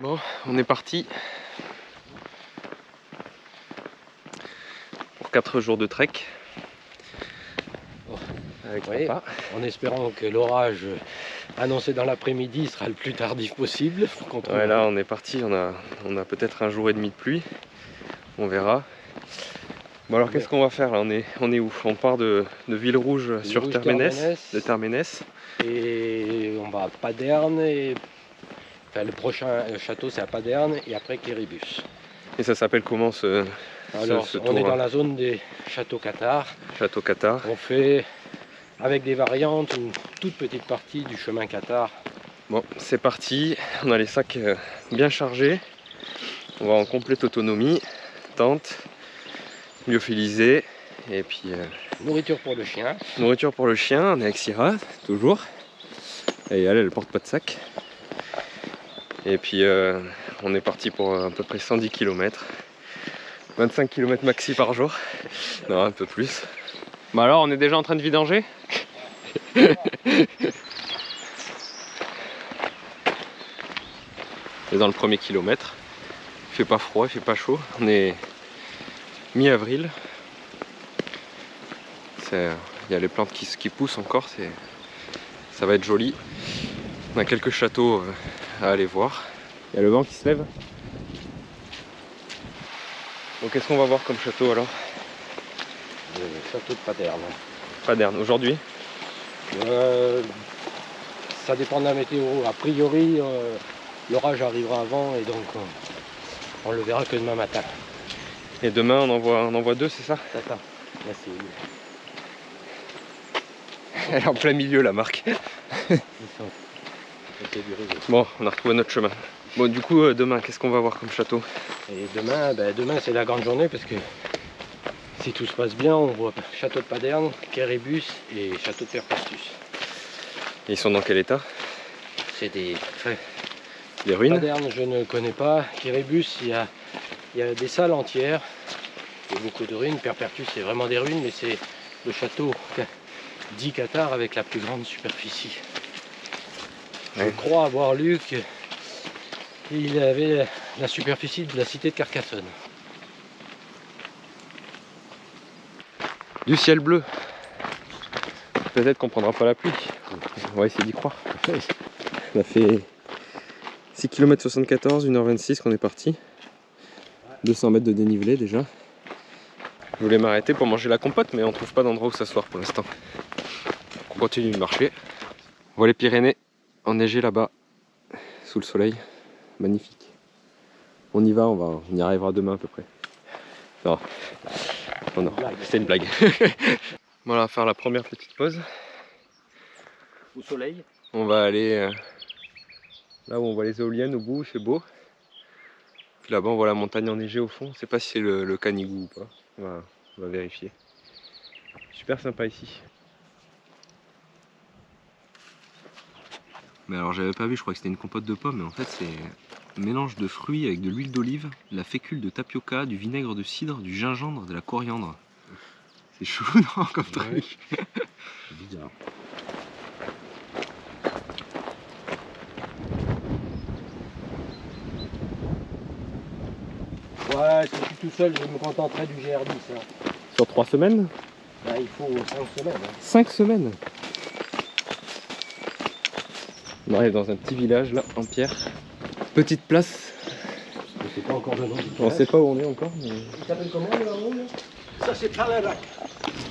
Bon, on est parti pour 4 jours de trek avec papa. En espérant que l'orage annoncé dans l'après-midi sera le plus tardif possible. Ouais, là on est parti, on a peut-être un jour et demi de pluie, on verra. Bon alors qu'est-ce qu'on va faire là, on est où? On part de Villerouge sur Terménès, de Terménès. Et on va à Paderne, et enfin, le prochain château c'est à Paderne et après Quéribus. Et ça s'appelle comment ce tour? On est dans la zone des châteaux cathares. Château cathare. On fait avec des variantes une toute petite partie du chemin cathare. Bon, c'est parti, on a les sacs bien chargés. On va en complète autonomie, tente, lyophilisé et puis nourriture pour le chien. Nourriture pour le chien, on est avec Syrah, toujours. Et elle porte pas de sac. Et puis on est parti pour à peu près 110 km. 25 km maxi par jour. Non, un peu plus. Bah alors, on est déjà en train de vidanger. On est dans le premier kilomètre. Il fait pas froid, il fait pas chaud. On est mi-avril. Il y a les plantes qui poussent encore. Ça va être joli. On a quelques châteaux à aller voir. Il y a le vent qui se lève. Donc qu'est-ce qu'on va voir comme château alors? Le château de Paderne. Paderne, aujourd'hui? Ça dépend de la météo. A priori, l'orage arrivera avant et donc on le verra que demain matin. Et demain on envoie 2, c'est ça? Attends, là c'est... Elle est en plein milieu la marque. Bon, on a retrouvé notre chemin. Bon, du coup, demain, qu'est-ce qu'on va voir comme château? Et demain c'est la grande journée parce que si tout se passe bien, on voit château de Paderne, Quéribus et château de Perpertus. Et ils sont dans quel état? C'est des ruines? Paderne, je ne connais pas. Quéribus, il y a des salles entières. Il y a beaucoup de ruines. Perpertus, c'est vraiment des ruines, mais c'est le château dit cathare avec la plus grande superficie. Je crois avoir lu qu'il avait la superficie de la cité de Carcassonne. Du ciel bleu. Peut-être qu'on prendra pas la pluie. On va essayer d'y croire. On a fait 6 km 74, 1h26 qu'on est parti. 200 mètres de dénivelé déjà. Je voulais m'arrêter pour manger la compote, mais on trouve pas d'endroit où s'asseoir pour l'instant. On continue de marcher. On voit les Pyrénées enneigées là-bas, sous le soleil. Magnifique. On y va, on y arrivera demain à peu près. Non, non, c'était une blague. Voilà, on va faire la première petite pause. Au soleil. On va aller là où on voit les éoliennes au bout, c'est beau. Puis là-bas on voit la montagne enneigée au fond. Je sais pas si c'est le Canigou ou pas. On va vérifier. Super sympa ici. Mais alors j'avais pas vu, je crois que c'était une compote de pommes, mais en fait c'est un mélange de fruits avec de l'huile d'olive, de la fécule de tapioca, du vinaigre de cidre, du gingembre, de la coriandre. C'est chou, non, comme truc. C'est bizarre. Ouais, si je suis tout seul, je me contenterai du GR10. Hein. Sur 3 semaines? Là, il faut 5 semaines. Hein. 5 semaines? On arrive dans un petit village là, en pierre. Petite place. On ne sait pas encore le nom. On sait pas où on est encore. Mais... Il s'appelle comment le hameau là? Ça c'est Palérac.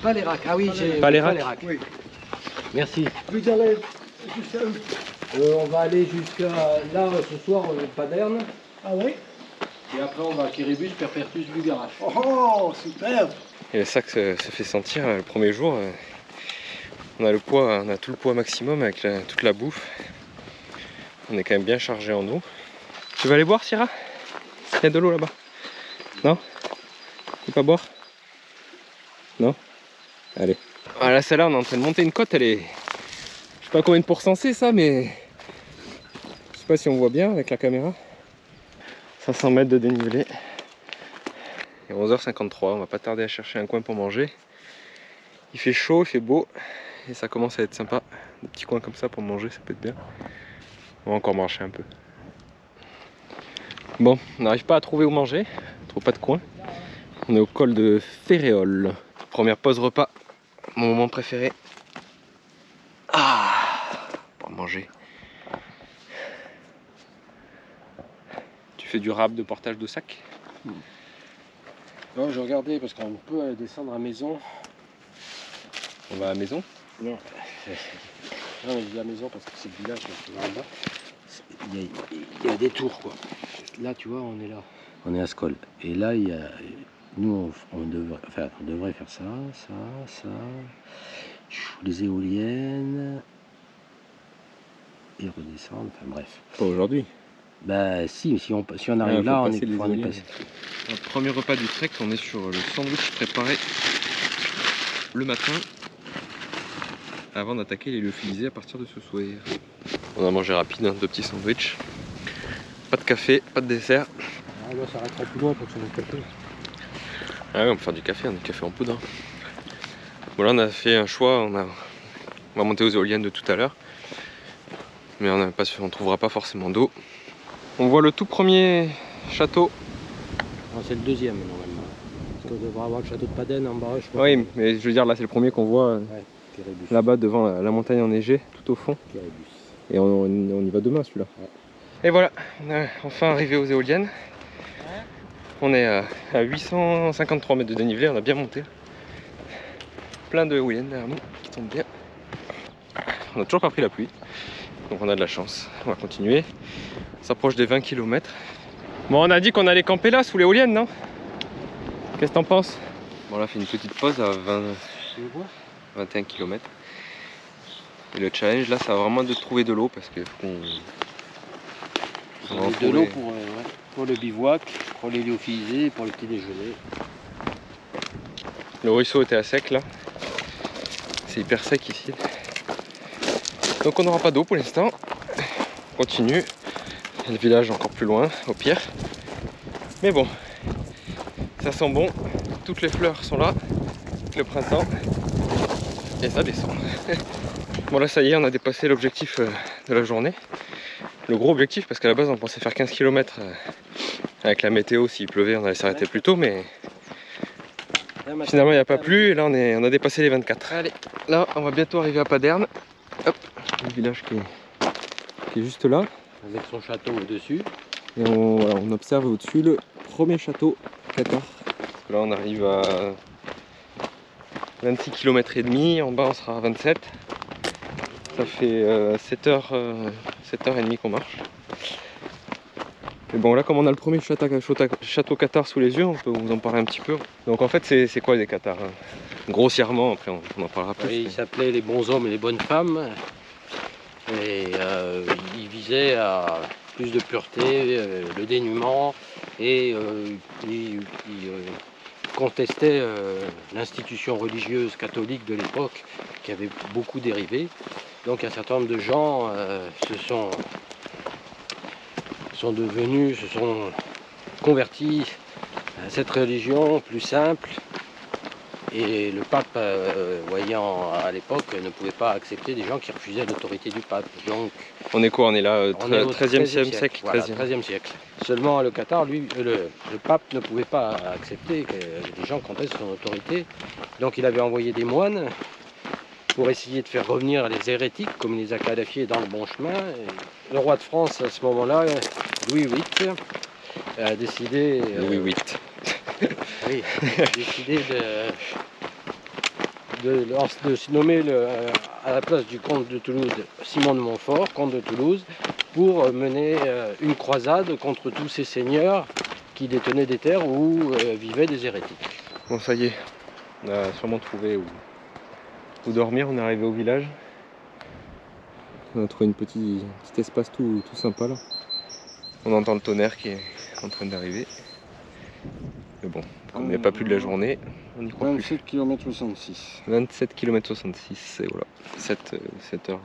Palérac, ah oui, j'ai Palérac. Oui. Merci. Vous allez jusqu'à où? On va aller jusqu'à là ce soir, Paderne. Ah oui? Et après on va à Quéribus, Perpertus, Bugarache. Oh, superbe! Et le sac se fait sentir le premier jour. On a le poids, on a tout le poids maximum avec toute la bouffe. On est quand même bien chargé en eau. Tu vas aller boire, Syrah? Il y a de l'eau là-bas. Non? Tu veux pas boire? Non? Allez. Voilà, celle-là, on est en train de monter une côte, elle est... Je sais pas combien de pourcents c'est ça, mais... Je sais pas si on voit bien avec la caméra. 500 mètres de dénivelé. Et 11h53, on va pas tarder à chercher un coin pour manger. Il fait chaud, il fait beau. Et ça commence à être sympa. Des petits coins comme ça pour manger, ça peut être bien. On va encore marcher un peu. Bon, on n'arrive pas à trouver où manger, on trouve pas de coin. On est au col de Ferréol. Première pause repas, mon moment préféré. Ah, pour manger. Tu fais du rab de portage de sac? Non, je regardais parce qu'on peut descendre à Maison. On va à la maison? Non, non mais je dis à Maison parce que c'est le village là-bas. Il y a des tours quoi. Là tu vois on est là. On est à Scol. Et là il y a. Nous on devrait faire ça. Les éoliennes. Et redescendre, enfin bref. Pas aujourd'hui. Bah si on arrive là, on est passé. Le premier repas du trek, on est sur le sandwich préparé le matin avant d'attaquer les lyophilisés à partir de ce soir. On a mangé rapide, hein, 2 petits sandwichs. Pas de café, pas de dessert. Ah là ça arrêtera plus loin pour que ça nous café. Ah oui, on peut faire du café, on a du café en poudre. Hein. Bon là on a fait un choix, on va monter aux éoliennes de tout à l'heure. Mais on ne trouvera pas forcément d'eau. On voit le tout premier château. C'est le deuxième normalement. Parce qu'on devrait avoir le château de Paden en bas. Je crois. Oui, mais je veux dire là c'est le premier qu'on voit là-bas devant la montagne enneigée, tout au fond. Kérébus. Et on y va demain celui-là. Ouais. Et voilà, on est enfin arrivé aux éoliennes. On est à 853 mètres de dénivelé, on a bien monté. Plein de éoliennes derrière nous qui tombent bien. On n'a toujours pas pris la pluie, donc on a de la chance. On va continuer. On s'approche des 20 km. Bon, on a dit qu'on allait camper là sous l'éolienne, non? Qu'est-ce que t'en penses? Bon, là, on fait une petite pause à 21 km. Et le challenge là, ça va vraiment de trouver de l'eau parce que de l'eau pour le bivouac, pour les lyophilisés et pour le petit déjeuner. Le ruisseau était à sec là. C'est hyper sec ici. Donc on n'aura pas d'eau pour l'instant. On continue. Le village encore plus loin, au pire. Mais bon, ça sent bon. Toutes les fleurs sont là. Le printemps. Et ça descend. Bon là ça y est, on a dépassé l'objectif de la journée. Le gros objectif, parce qu'à la base on pensait faire 15 km avec la météo. S'il pleuvait on allait s'arrêter plus tôt, mais finalement il n'y a pas plu et là on a dépassé les 24. Allez, là on va bientôt arriver à Paderne. Hop, le village qui est juste là. Avec son château au-dessus. Et on observe au-dessus le premier château Qatar. Là on arrive à 26 km et demi, en bas on sera à 27. Ça fait 7h30 qu'on marche. Et bon là comme on a le premier château Qatar sous les yeux, on peut vous en parler un petit peu. Donc en fait c'est quoi des Qatars hein? Grossièrement, après on en parlera plus. Oui, ils s'appelaient les bons hommes et les bonnes femmes. Et ils visaient à plus de pureté, le dénuement, et ils contestaient l'institution religieuse catholique de l'époque qui avait beaucoup dérivé. Donc un certain nombre de gens se sont convertis à cette religion plus simple. Et le pape, voyant à l'époque, ne pouvait pas accepter des gens qui refusaient l'autorité du pape. Donc, on est quoi? On est là, on est au 13e siècle. Voilà, 13e siècle. Seulement le Qatar, lui, le pape ne pouvait pas accepter que des gens contestent son autorité. Donc il avait envoyé des moines pour essayer de faire revenir les hérétiques, comme il les a qualifiés dans le bon chemin. Et le roi de France, à ce moment-là, Louis VIII, a décidé... Louis VIII. Oui, décidé de se nommer à la place du comte de Toulouse, Simon de Montfort, comte de Toulouse, pour mener une croisade contre tous ces seigneurs qui détenaient des terres où vivaient des hérétiques. Bon ça y est, on a sûrement trouvé où dormir, on est arrivé au village. On a trouvé un petit espace tout sympa là. On entend le tonnerre qui est en train d'arriver. Mais bon, comme il n'y a pas plus de la journée, on y croit 27 km 66. 27 km 66, et voilà, 7h30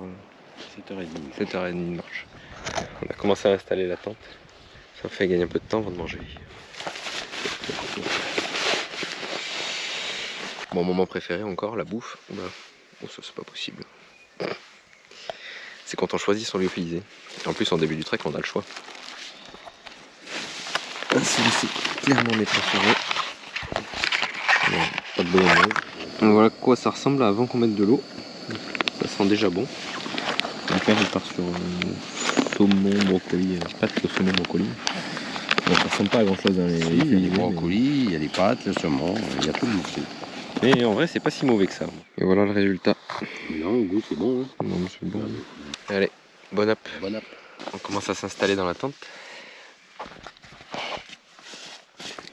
de marche. On a commencé à installer la tente. Ça fait gagner un peu de temps avant de manger. Mon moment préféré encore, la bouffe. Oh, ça c'est pas possible. C'est quand on choisit son lyophilisé. En plus en début du trek on a le choix. Celui-ci, clairement n'est pas fermé. Pas de bolognaise. Donc voilà à quoi ça ressemble avant qu'on mette de l'eau. Ça sent déjà bon. Mon père il part sur saumon, brocoli, pâtes de saumon, brocoli. Bon, ça ressemble pas à grand chose dans les Il y a les légumes, brocolis, il y a les pâtes, le saumon, il y a tout le marché. mais en vrai c'est pas si mauvais que ça. Et voilà le résultat. Non, le goût c'est bon. Hein. Non, mais c'est bon. Allez, bon app. Bon app. On commence à s'installer dans la tente.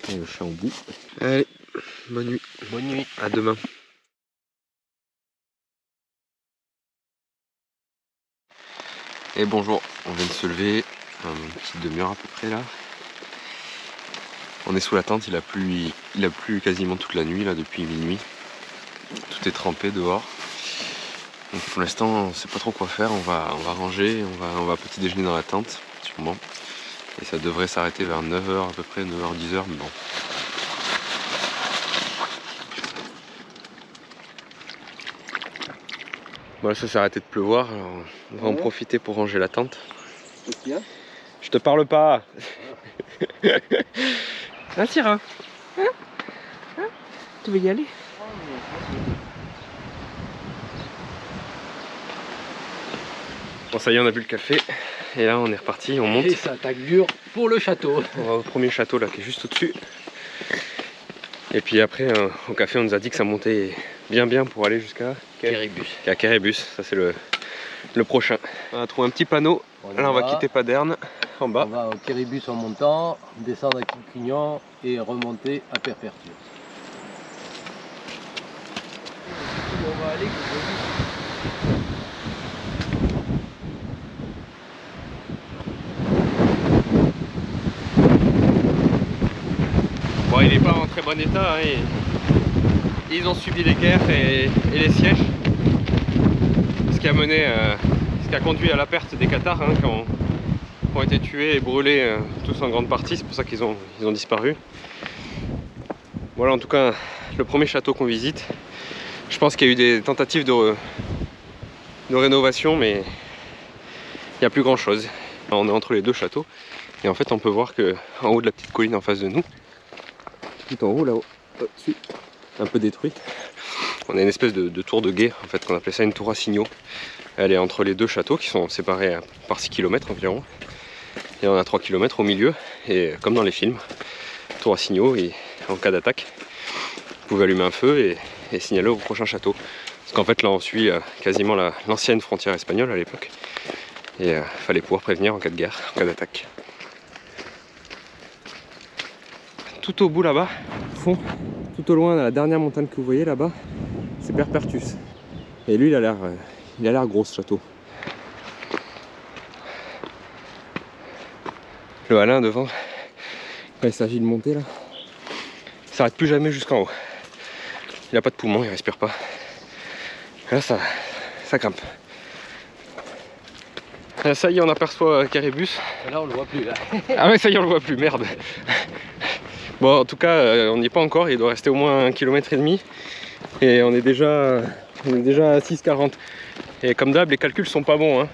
Et le chat au bout. Allez, bonne nuit. Bonne nuit. À demain. Et bonjour, on vient de se lever, une petite demi-heure à peu près là. On est sous la tente, il a plu quasiment toute la nuit là depuis minuit. Tout est trempé dehors. Donc pour l'instant on sait pas trop quoi faire, on va ranger, on va petit déjeuner dans la tente, sûrement. Et ça devrait s'arrêter vers 9h à peu près, 9h, 10h, mais bon. Voilà, ça s'est arrêté de pleuvoir, alors on va en profiter pour ranger la tente. Je te parle pas. Ah Tira, tu veux y aller? Bon ça y est, on a bu le café et là on est reparti, on monte. Et ça attaque dur pour le château. On va au premier château là qui est juste au-dessus. Et puis après au café on nous a dit que ça montait bien pour aller jusqu'à Quéribus. Quéribus, ça c'est le prochain. On a trouvé un petit panneau, là on va quitter Paderne en bas. On va au Quéribus en montant, descendre à Quilquignan et remonter à Perperture. On va aller Bon, il n'est pas en très bon état, hein, ils ont subi les guerres et les sièges, ce qui a conduit à la perte des Cathares, hein, qui ont été tués et brûlés tous en grande partie, c'est pour ça qu'ils ont disparu. Voilà en tout cas le premier château qu'on visite. Je pense qu'il y a eu des tentatives de rénovation, mais il n'y a plus grand chose. On est entre les deux châteaux et en fait on peut voir que en haut de la petite colline en face de nous, tout en haut là-haut, au-dessus, un peu détruite, on a une espèce de tour de guet en fait, qu'on appelait ça une tour à signaux. Elle est entre les deux châteaux qui sont séparés par 6 km environ. Et on a 3 km au milieu, et comme dans les films, tour à signaux, et en cas d'attaque, vous pouvez allumer un feu et signaler au prochain château. Parce qu'en fait là on suit quasiment l'ancienne frontière espagnole à l'époque, et il fallait pouvoir prévenir en cas de guerre, en cas d'attaque. Tout au bout là-bas, au fond, tout au loin, la dernière montagne que vous voyez là-bas, c'est Perpertus. Et lui il a l'air gros ce château. Le Alain devant, quand il s'agit de monter là, il s'arrête plus jamais jusqu'en haut. Il n'a pas de poumon, il respire pas. Et là ça grimpe. Là, ça y est, on aperçoit Quéribus. Et là on le voit plus là. Ah ouais, ça y est, on le voit plus, merde. Bon, en tout cas, on n'y est pas encore, il doit rester au moins 1,5 km. Et on est déjà à 6,40. Et comme d'hab, les calculs sont pas bons. Hein.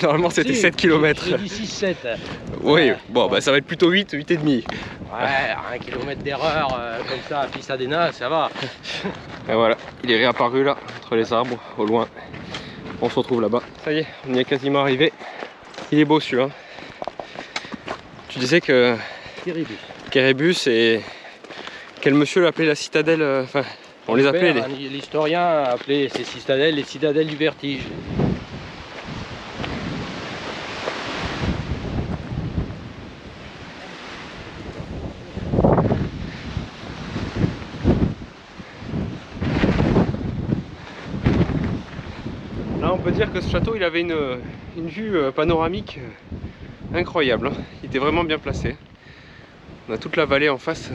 Normalement, c'était 7 km. J'ai dit 6-7. Oui, bon, bah ça va être plutôt 8,5. Ouais, 1 km d'erreur comme ça à Pisadena, ça va. Et voilà, il est réapparu là, entre les arbres, au loin. On se retrouve là-bas. Ça y est, on y est quasiment arrivé. Il est beau celui-là. Tu disais que Quéribus et quel monsieur l'appelait la citadelle, enfin on les appelait l'historien a appelé ces citadelles les citadelles du vertige. Là on peut dire que ce château il avait une vue panoramique incroyable, hein. Il était vraiment bien placé. On a toute la vallée en face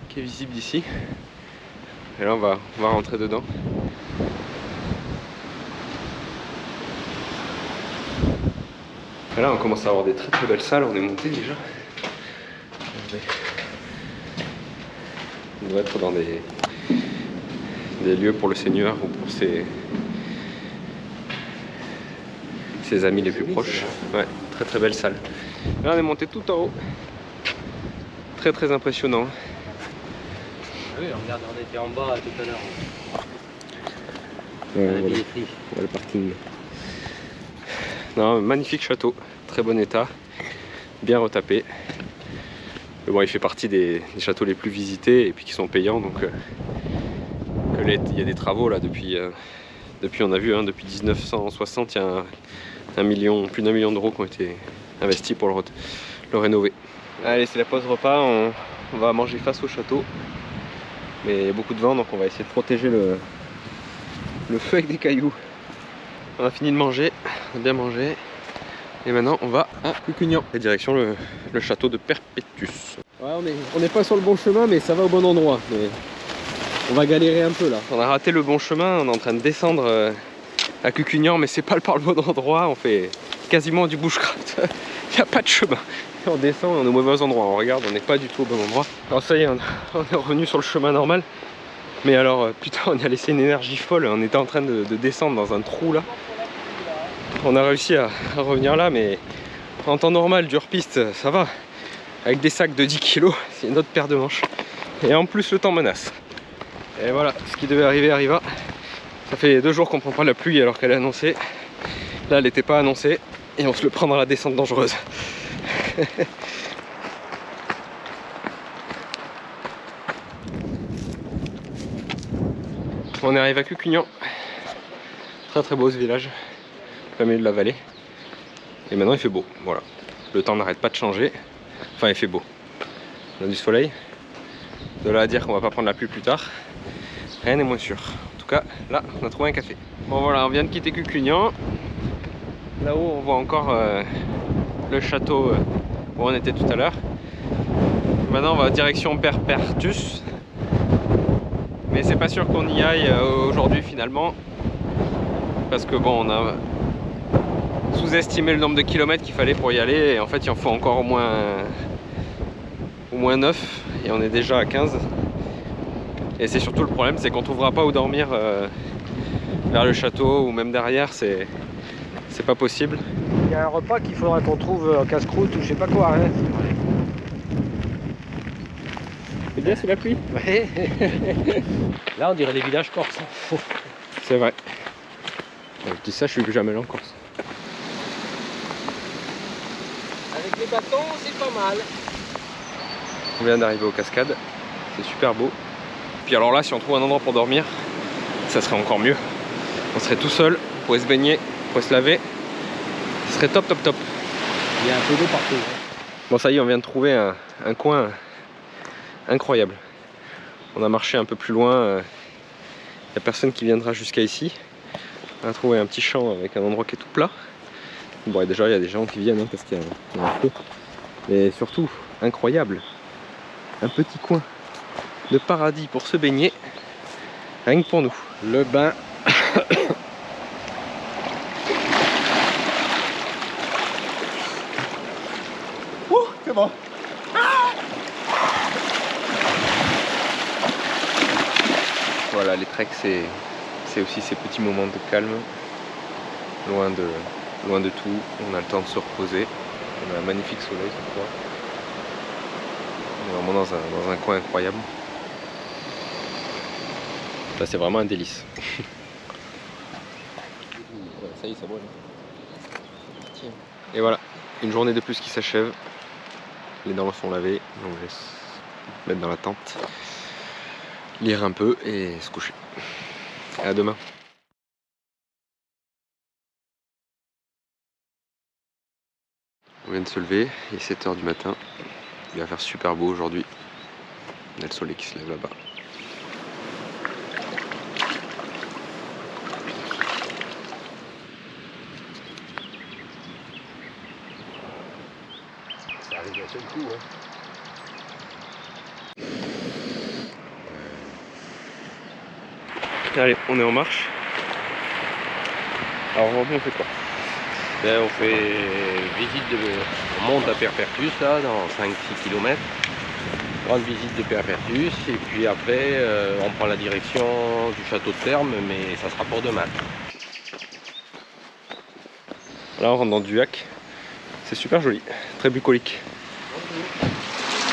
qui est visible d'ici. Et là on va rentrer dedans. Et là on commence à avoir des très belles salles, on est monté déjà. On doit être dans des lieux pour le Seigneur ou pour ses amis les plus proches. Ouais. Très très belle salle. Là on est monté tout en haut. Très très impressionnant. Oui, regarde, on était en bas tout à l'heure. Ouais, À la voilà. billetterie. Ouais, le parking. Non, magnifique château, très bon état, bien retapé. Mais bon, il fait partie des châteaux les plus visités et puis qui sont payants, donc il y a des travaux là depuis on a vu, hein, depuis 1960, il y a plus d'1 million d'euros qui ont été investis pour le rénover. Allez, c'est la pause repas, on va manger face au château, mais il y a beaucoup de vent, donc on va essayer de protéger le feu avec des cailloux. On a fini de manger, on a bien mangé. Et maintenant on va à Cucugnan. Et direction le château de Perpétus. Ouais, on n'est pas sur le bon chemin, mais ça va au bon endroit. Mais on va galérer un peu là. On a raté le bon chemin, on est en train de descendre à Cucugnan, mais c'est pas par le bon endroit. On fait quasiment du bushcraft. Il n'y a pas de chemin. Et on descend, on est au mauvais endroit. On regarde, on n'est pas du tout au bon endroit. Alors ça y est, on est revenu sur le chemin normal. Mais alors, putain, on y a laissé une énergie folle. On était en train de descendre dans un trou là. On a réussi à revenir là, mais en temps normal, du hors-piste, ça va. Avec des sacs de 10 kg, c'est une autre paire de manches. Et en plus, le temps menace. Et voilà, ce qui devait arriver arriva. Ça fait 2 jours qu'on prend pas la pluie alors qu'elle est annoncée. Là, elle n'était pas annoncée. Et on se le prend dans la descente dangereuse. On est arrivé à Cucugnan. Très très beau ce village. Plein milieu de la vallée. Et maintenant il fait beau, voilà. Le temps n'arrête pas de changer. Enfin il fait beau. On a du soleil. De là à dire qu'on va pas prendre la pluie plus tard, rien n'est moins sûr. En tout cas, là on a trouvé un café. Bon voilà, on vient de quitter Cucugnan. Là-haut on voit encore le château où on était tout à l'heure. Maintenant on va direction Perpétus. Mais c'est pas sûr qu'on y aille aujourd'hui finalement. Parce que bon, on a sous-estimé le nombre de kilomètres qu'il fallait pour y aller. Et en fait, il en faut encore au moins 9. Et on est déjà à 15. Et c'est surtout le problème, c'est qu'on ne trouvera pas où dormir vers le château ou même derrière. C'est pas possible. Il y a un repas qu'il faudra qu'on trouve en casse-croûte ou je sais pas quoi. Hein. C'est bien sous la pluie. Ouais. Là, on dirait les villages corses. C'est vrai. Je dis ça, je suis plus jamais allé en Corse. Avec les bâtons, c'est pas mal. On vient d'arriver aux cascades. C'est super beau. Puis alors là, si on trouve un endroit pour dormir, ça serait encore mieux. On serait tout seul, on pourrait se baigner, on pourrait se laver. Ce serait top, top, top. Il y a un peu d'eau partout. Hein. Bon, ça y est, on vient de trouver un coin incroyable. On a marché un peu plus loin. Il n'y a personne qui viendra jusqu'à ici. On a trouvé un petit champ avec un endroit qui est tout plat. Bon, et déjà, il y a des gens qui viennent hein, parce qu'il y a un feu. Mais surtout, incroyable. Un petit coin de paradis pour se baigner. Rien que pour nous. Le bain. Ouh, c'est bon. Voilà, les treks, c'est aussi ces petits moments de calme, loin de tout. On a le temps de se reposer. On a un magnifique soleil cette fois. On est vraiment dans un coin incroyable. Là, c'est vraiment un délice. Ça y est, ça brûle. Et voilà, une journée de plus qui s'achève. Les dents sont lavées, donc je vais se mettre dans la tente, lire un peu et se coucher. À demain. On vient de se lever, il est 7 h du matin. Il va faire super beau aujourd'hui. Il y a le soleil qui se lève là-bas. Ça arrive d'un seul coup. Hein. Allez, on est en marche. Alors aujourd'hui on fait quoi? Ben, on fait on monte à Perpétus là, dans 5-6 km. Grande visite de Perpétus et puis après on prend la direction du château de Terme, mais ça sera pour demain. Là on rentre dans Duhac. C'est super joli, très bucolique.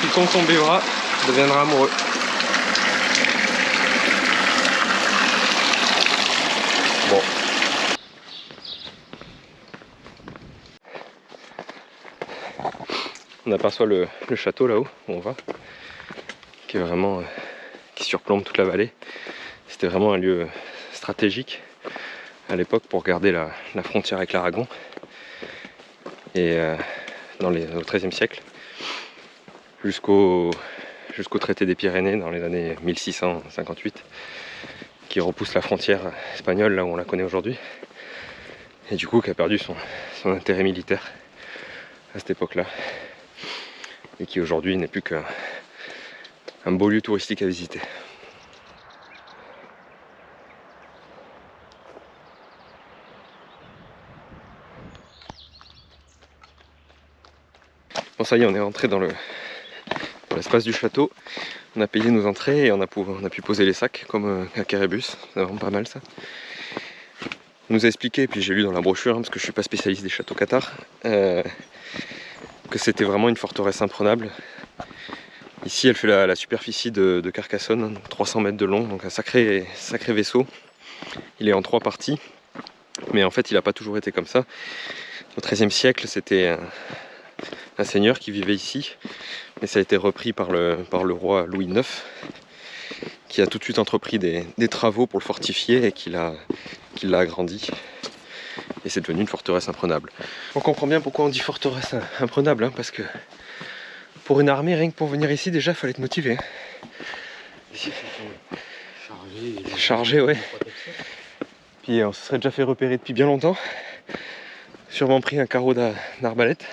Quiconque tombera deviendra amoureux. Bon. On aperçoit le château là-haut, où on va, qui est vraiment qui surplombe toute la vallée. C'était vraiment un lieu stratégique à l'époque pour garder la frontière avec l'Aragon. Et au XIIIe siècle, jusqu'au traité des Pyrénées dans les années 1658, qui repousse la frontière espagnole là où on la connaît aujourd'hui, et du coup qui a perdu son intérêt militaire à cette époque-là, et qui aujourd'hui n'est plus qu'un beau lieu touristique à visiter. Bon, ça y est, on est rentré dans l'espace du château. On a payé nos entrées et on a pu poser les sacs comme à Quérébus. C'est vraiment pas mal ça. On nous a expliqué, et puis j'ai lu dans la brochure, parce que je suis pas spécialiste des châteaux cathares, que c'était vraiment une forteresse imprenable. Ici, elle fait la superficie de Carcassonne, 300 mètres de long, donc un sacré vaisseau. Il est en 3 parties, mais en fait, il n'a pas toujours été comme ça. Au XIIIe siècle, c'était un seigneur qui vivait ici, mais ça a été repris par le roi Louis IX, qui a tout de suite entrepris des travaux pour le fortifier et qui l'a agrandi. Et c'est devenu une forteresse imprenable. On comprend bien pourquoi on dit forteresse imprenable, hein, parce que pour une armée, rien que pour venir ici, déjà, il fallait être motivé. Ici, chargé, ouais. Puis on se serait déjà fait repérer depuis bien longtemps. Sûrement pris un carreau d'arbalète.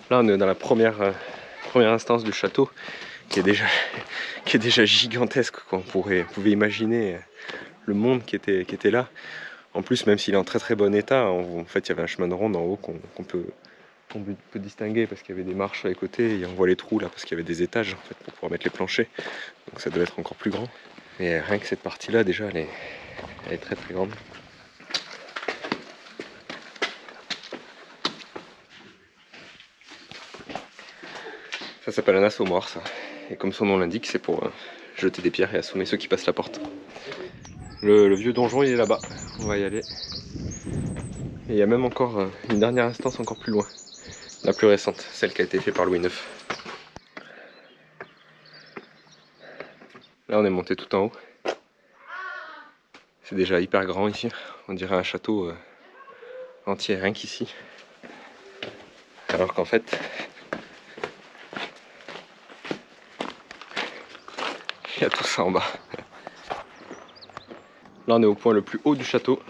Là, on est dans la première instance du château, qui est déjà gigantesque, quoi. On pouvait imaginer le monde qui était là. En plus, même s'il est en très très bon état, en fait, il y avait un chemin de ronde en haut qu'on peut distinguer parce qu'il y avait des marches sur les côtés et on voit les trous là parce qu'il y avait des étages en fait pour pouvoir mettre les planchers. Donc ça devait être encore plus grand. Mais rien que cette partie-là, déjà, elle est très très grande. Ça s'appelle un assommoir, ça. Et comme son nom l'indique, c'est pour jeter des pierres et assommer ceux qui passent la porte. Le vieux donjon, il est là-bas. On va y aller. Et il y a même encore une dernière instance encore plus loin. La plus récente, celle qui a été faite par Louis IX. Là, on est monté tout en haut. C'est déjà hyper grand ici. On dirait un château entier, rien qu'ici. Alors qu'en fait, il y a tout ça en bas. Là, on est au point le plus haut du château.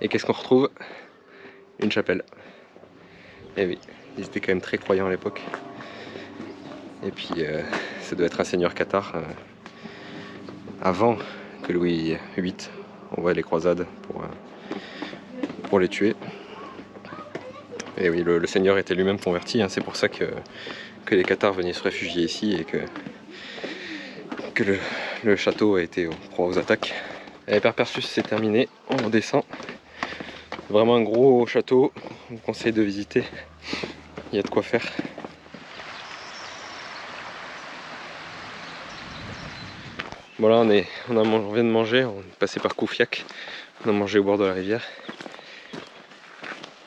Et qu'est-ce qu'on retrouve? Une chapelle. Et oui, ils étaient quand même très croyants à l'époque. Et puis, ça doit être un seigneur cathare avant que Louis VIII envoie les croisades pour les tuer. Et oui, le seigneur était lui-même converti, hein. C'est pour ça que les cathares venaient se réfugier ici et que le château a été proie aux attaques. Et Père Persus, c'est terminé, on redescend. Vraiment un gros château, on conseille de visiter, il y a de quoi faire. Bon là on vient de manger, on est passé par Coufiac, on a mangé au bord de la rivière.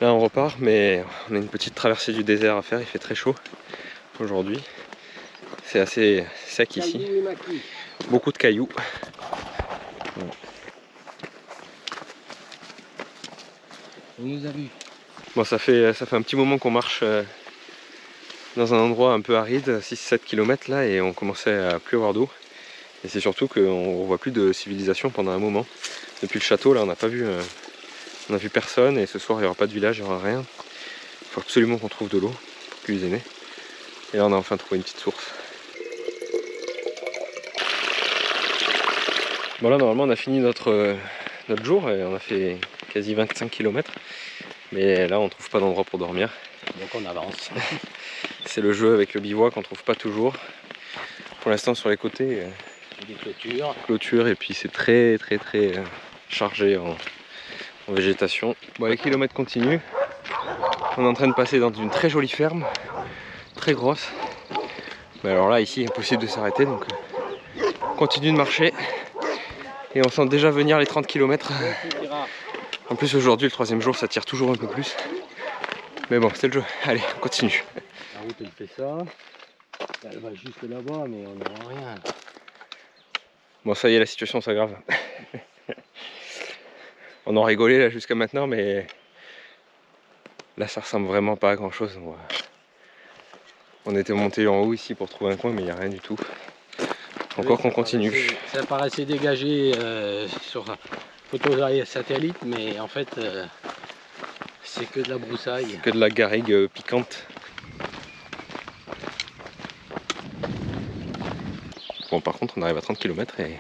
Là on repart, mais on a une petite traversée du désert à faire, il fait très chaud aujourd'hui. C'est assez sec ici, beaucoup de cailloux. On nous a vus. Bon, ça fait un petit moment qu'on marche dans un endroit un peu aride, 6-7 km là, et on commençait à plus avoir d'eau. Et c'est surtout qu'on ne voit plus de civilisation pendant un moment. Depuis le château, là, on n'a vu personne, et ce soir, il n'y aura pas de village, il n'y aura rien. Il faut absolument qu'on trouve de l'eau pour cuisiner. Et là, on a enfin trouvé une petite source. Bon là, normalement, on a fini notre jour, et on a fait quasi 25 km. Mais là, on trouve pas d'endroit pour dormir. Donc on avance. C'est le jeu avec le bivouac qu'on trouve pas toujours. Pour l'instant, sur les côtés, Et des clôtures. Clôture, et puis c'est très chargé en végétation. Bon, les kilomètres continuent. On est en train de passer dans une très jolie ferme, très grosse. Mais alors là, ici, impossible de s'arrêter, donc on continue de marcher. Et on sent déjà venir les 30 km. En plus, aujourd'hui, le 3e jour, ça tire toujours un peu plus. Mais bon, c'est le jeu. Allez, on continue. La route, elle fait ça. Elle va juste là-bas, mais on n'aura rien. Bon, ça y est, la situation s'aggrave. On en rigolait là jusqu'à maintenant, mais là, ça ressemble vraiment pas à grand chose. On était monté en haut ici pour trouver un coin, mais il n'y a rien du tout. Encore qu'on continue. Ça paraissait dégagé sur photos satellite, mais en fait, c'est que de la broussaille. Que de la garrigue piquante. Bon, par contre, on arrive à 30 km et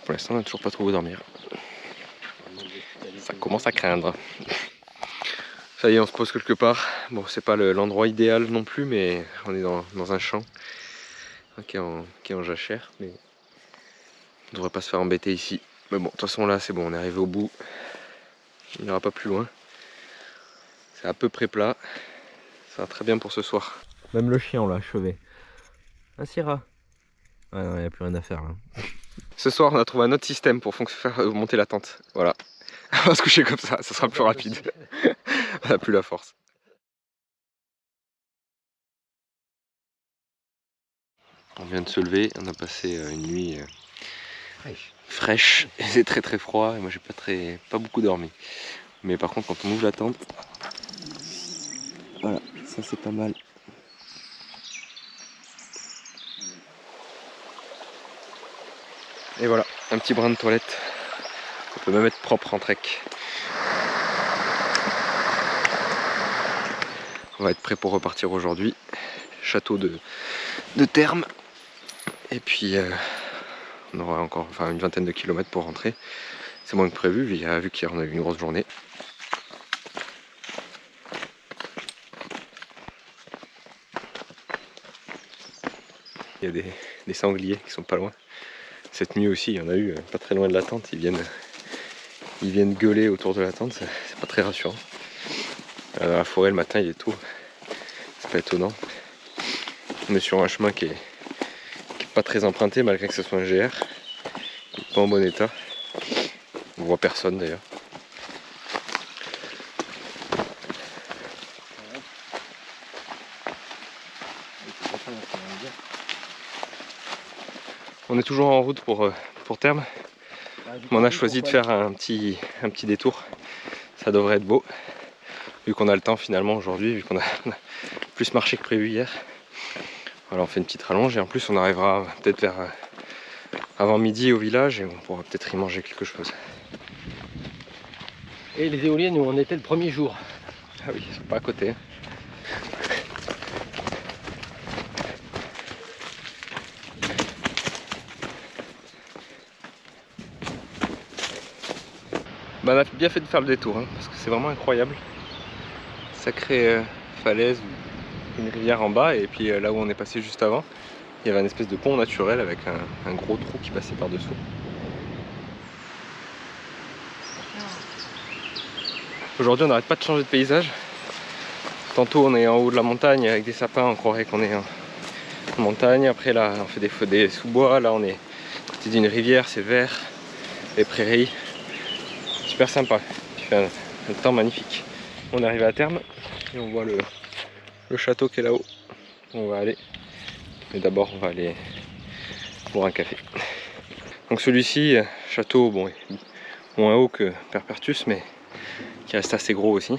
pour l'instant, on n'a toujours pas trouvé où dormir. Ça commence à craindre. Ça y est, on se pose quelque part. Bon, c'est pas l'endroit idéal non plus, mais on est dans un champ qui est en jachère. Mais on devrait pas se faire embêter ici. Mais bon, de toute façon, là, c'est bon, on est arrivé au bout. Il n'y aura pas plus loin. C'est à peu près plat. Ça va très bien pour ce soir. Même le chien, on l'a achevé. Ah, Syrah. Ah non, il n'y a plus rien à faire là. Ce soir, on a trouvé un autre système pour faire monter la tente. Voilà. On va se coucher comme ça sera plus rapide. On n'a plus la force. On vient de se lever, on a passé une nuit fraîche. Et c'est très froid. Et moi, j'ai pas beaucoup dormi. Mais par contre, quand on ouvre la tente, voilà, ça c'est pas mal. Et voilà, un petit brin de toilette. On peut même être propre en trek. On va être prêt pour repartir aujourd'hui. Château de Termes. Et puis on aura encore une vingtaine de kilomètres pour rentrer. C'est moins que prévu, vu qu'hier on a eu une grosse journée. Il y a des sangliers qui sont pas loin. Cette nuit aussi, il y en a eu pas très loin de la tente. Ils viennent gueuler autour de la tente, c'est pas très rassurant. Dans la forêt le matin, il est tôt. C'est pas étonnant. On est sur un chemin qui est pas très emprunté malgré que ce soit un GR. Il est pas en bon état. On voit personne d'ailleurs. On est toujours en route pour Termes. Mais on a choisi de faire un petit détour. Ça devrait être beau. Vu qu'on a le temps finalement aujourd'hui, vu qu'on a plus marché que prévu hier. Voilà, on fait une petite rallonge et en plus on arrivera peut-être vers avant midi au village et on pourra peut-être y manger quelque chose. Et les éoliennes où on était le premier jour. Ah oui, ils sont pas à côté. Bah, on a bien fait de faire le détour hein, parce que c'est vraiment incroyable. Sacrée falaise, une rivière en bas et puis là où on est passé juste avant, il y avait une espèce de pont naturel avec un gros trou qui passait par-dessous. Aujourd'hui on n'arrête pas de changer de paysage. Tantôt on est en haut de la montagne avec des sapins, on croirait qu'on est en montagne. Après là on fait des sous-bois, là on est à côté d'une rivière, c'est vert, les prairies. Super sympa, il fait un temps magnifique. On est arrivé à Termes et on voit le château qui est là-haut. On va aller. Mais d'abord on va aller boire un café. Donc celui-ci, château bon, moins haut que Perpertus, mais qui reste assez gros aussi.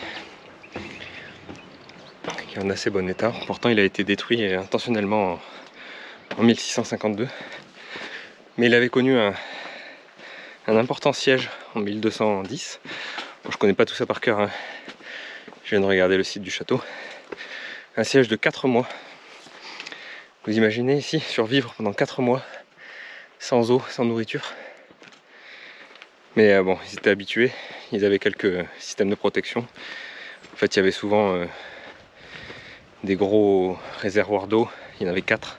Qui est en assez bon état. Pourtant il a été détruit intentionnellement en 1652. Mais il avait connu un important siège en 1210. Bon, je connais pas tout ça par cœur. Hein. Je viens de regarder le site du château. Un siège de 4 mois. Vous imaginez ici survivre pendant 4 mois sans eau, sans nourriture. Mais bon, ils étaient habitués. Ils avaient quelques systèmes de protection. En fait, il y avait souvent des gros réservoirs d'eau. Il y en avait 4.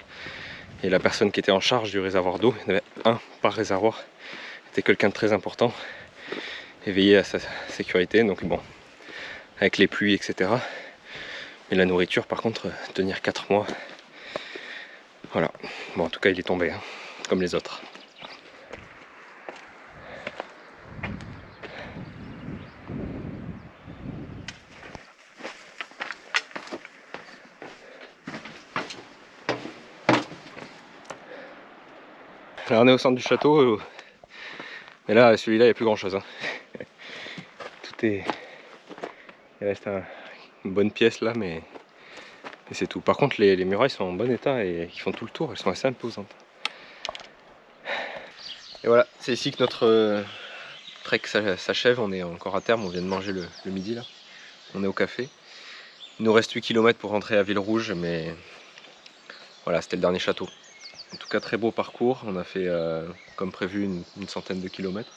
Et la personne qui était en charge du réservoir d'eau, il y en avait un par réservoir, c'était quelqu'un de très important et veillait à sa sécurité. Donc bon, avec les pluies, etc. Mais la nourriture, par contre, tenir 4 mois, voilà. Bon, en tout cas, il est tombé, hein, comme les autres. Alors on est au centre du château, mais là celui-là il n'y a plus grand chose. Hein. Tout est... Il reste une bonne pièce là, mais c'est tout. Par contre les murailles sont en bon état et qui font tout le tour, elles sont assez imposantes. Et voilà, c'est ici que notre trek s'achève, on est encore à terme, on vient de manger le midi là. On est au café. Il nous reste 8 km pour rentrer à Villerouge, mais voilà, c'était le dernier château. En tout cas, très beau parcours. On a fait, comme prévu, une centaine de kilomètres.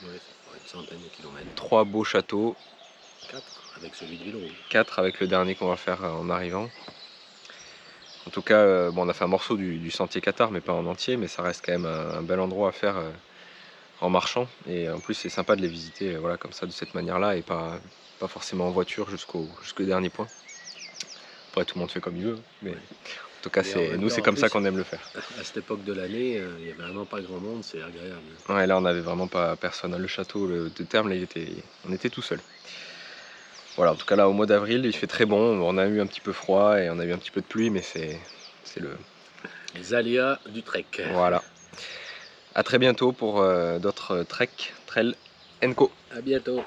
Ouais, une centaine de kilomètres. 3 beaux châteaux. 4 avec celui de Villerouge. 4 avec le dernier qu'on va faire en arrivant. En tout cas, bon, on a fait un morceau du sentier Qatar, mais pas en entier. Mais ça reste quand même un bel endroit à faire en marchant. Et en plus, c'est sympa de les visiter voilà, comme ça, de cette manière-là, et pas forcément en voiture jusqu'au dernier point. Après, tout le monde fait comme il veut. Mais... En tout cas, nous, c'est comme ça qu'on aime le faire. À cette époque de l'année, il n'y avait vraiment pas grand monde, c'est agréable. Ouais, là, on n'avait vraiment pas personne. Le château de terme, là, on était tout seul. Voilà, en tout cas, là, au mois d'avril, il fait très bon. On a eu un petit peu froid et on a eu un petit peu de pluie, mais c'est les aléas du trek. Voilà. À très bientôt pour d'autres trek, trail, &co. À bientôt.